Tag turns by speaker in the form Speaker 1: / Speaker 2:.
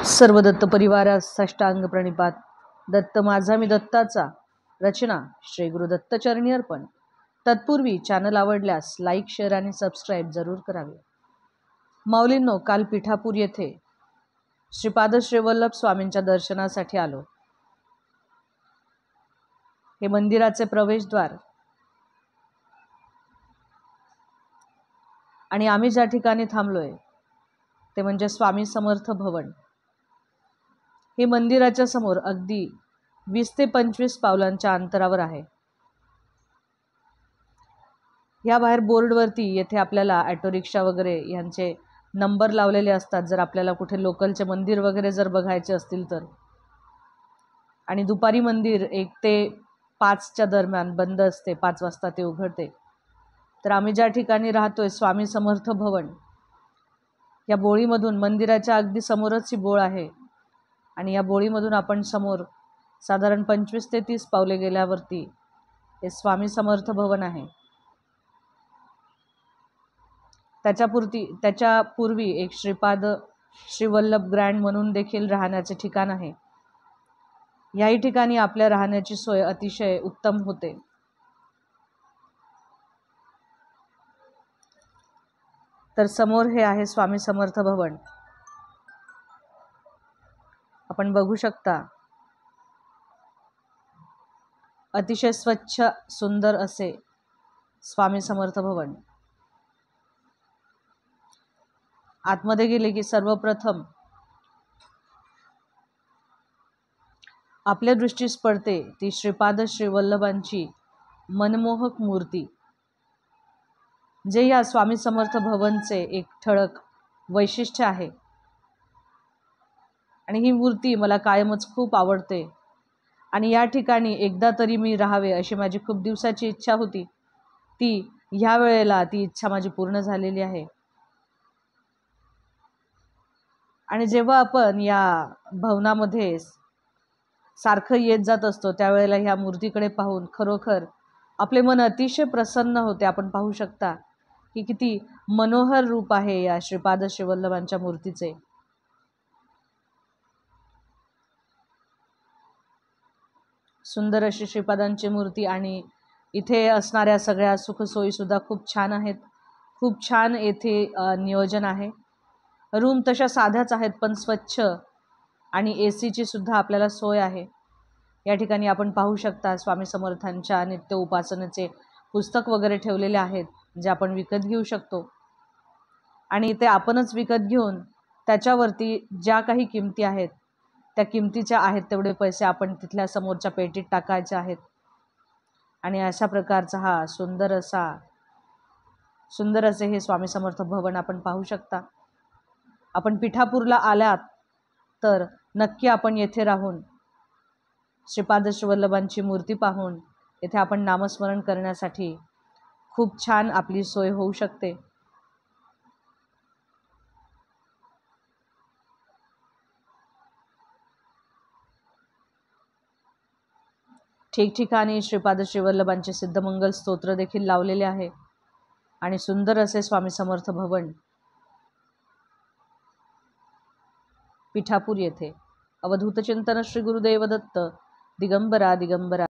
Speaker 1: सर्व दत्त परिवारास साष्टांग प्रणिपात। दत्त माझा मी दत्ताचा। रचना श्री गुरु दत्त चरणी अर्पण। तत्पूर्वी चॅनल आवडल्यास लाईक, शेअर आणि सबस्क्राईब जरूर करावे। माऊलींनो, काल पिठापूर येथे श्रीपाद श्री वल्लभ स्वामींच्या दर्शनासाठी आलो। हे मंदिराचे प्रवेशद्वार आणि आम्ही ज्या ठिकाणी थांबलोय ते म्हणजे स्वामी समर्थ भवन। हे मंदिराच्या समोर अगदी 20 ते 25 पावलांच्या अंतरावर आहे। या बाहेर बोर्डवरती येथे आपल्याला ऑटो रिक्षा वगैरे यांचे नंबर लावलेले असतात, जर आपल्याला कुठे लोकलचे मंदिर वगैरे जर बघायचे असतील तर। आणि दुपारी मंदिर 1 ते 5च्या दरम्यान बंद असते, 5 वाजता ते उघडते। तर आम्ही ज्या ठिकाणी राहतोय स्वामी समर्थ भवन, या बोळीमधून मंदिराच्या अगदी समोरच ही बोळ आहे आणि या बोळीमधून आपण समोर साधारण 25 ते 30 पावले गेल्यावरती हे स्वामी समर्थ भवन आहे। त्याच्या पूर्वी एक श्रीपाद श्री वल्लभ ग्रँड म्हणून देखील राहण्याचे ठिकाण आहे। याही ठिकाणी आपल्या राहण्याची सोय अतिशय उत्तम होते। तर समोर हे आहे स्वामी समर्थ भवन, आपण बघू शकता। अतिशय स्वच्छ सुंदर असे स्वामी समर्थ भवन। आतमध्ये गेले की सर्वप्रथम आपल्या दृष्टीस पडते ती श्रीपाद श्री वल्लभांची मनमोहक मूर्ती, जे या स्वामी समर्थ भवनचे एक ठळक वैशिष्ट्य आहे। आणि ही मूर्ती मला कायमच खूप आवडते आणि या ठिकाणी एकदा तरी मी राहावे अशी माझी खूप दिवसाची इच्छा होती। ह्या वेळेला ती इच्छा माझी पूर्ण झालेली आहे। आणि जेव्हा आपण या भवनामध्ये सारखं येत जात असतो त्यावेळेला ह्या मूर्तीकडे पाहून खरोखर आपले मन अतिशय प्रसन्न होते। आपण पाहू शकता की किती मनोहर रूप आहे या श्रीपाद श्री वल्लभांच्या मूर्तीचे। सुंदर अशी श्रीपादांची मूर्ती आणि इथे असणाऱ्या सगळ्या सुखसोयी सुद्धा खूप छान आहेत। खूप छान येथे नियोजन आहे। रूम तशा साध्याच आहेत पण स्वच्छ आणि एसीची सुद्धा आपल्याला सोय आहे। या ठिकाणी आपण पाहू शकता स्वामी समर्थांच्या नित्य उपासनेचे पुस्तक वगैरे ठेवलेले आहेत, जे आपण विकत घेऊ शकतो। आणि ते आपणच विकत घेऊन त्याच्यावरती ज्या काही किमती आहेत त्या किमतीच्या आहेत तेवढे पैसे आपण तिथल्या समोरच्या पेटीत टाकायचे आहेत। आणि अशा प्रकारचा हा सुंदर असे हे स्वामी समर्थ भवन आपण पाहू शकता। आपण पिठापूरला आलात तर नक्की आपण येथे राहून श्रीपाद श्री वल्लभांची मूर्ती पाहून येथे आपण नामस्मरण करण्यासाठी खूप छान आपली सोय होऊ शकते। ठिकठिकाणी श्रीपाद श्री वल्लभांचे सिद्धमंगल स्तोत्र देखील लावलेले आहे आणि सुंदर असे स्वामी समर्थ भवन पिठापूर येथे। अवधूत चिंतन श्री गुरुदेव दत्त दिगंबरा दिगंबरा।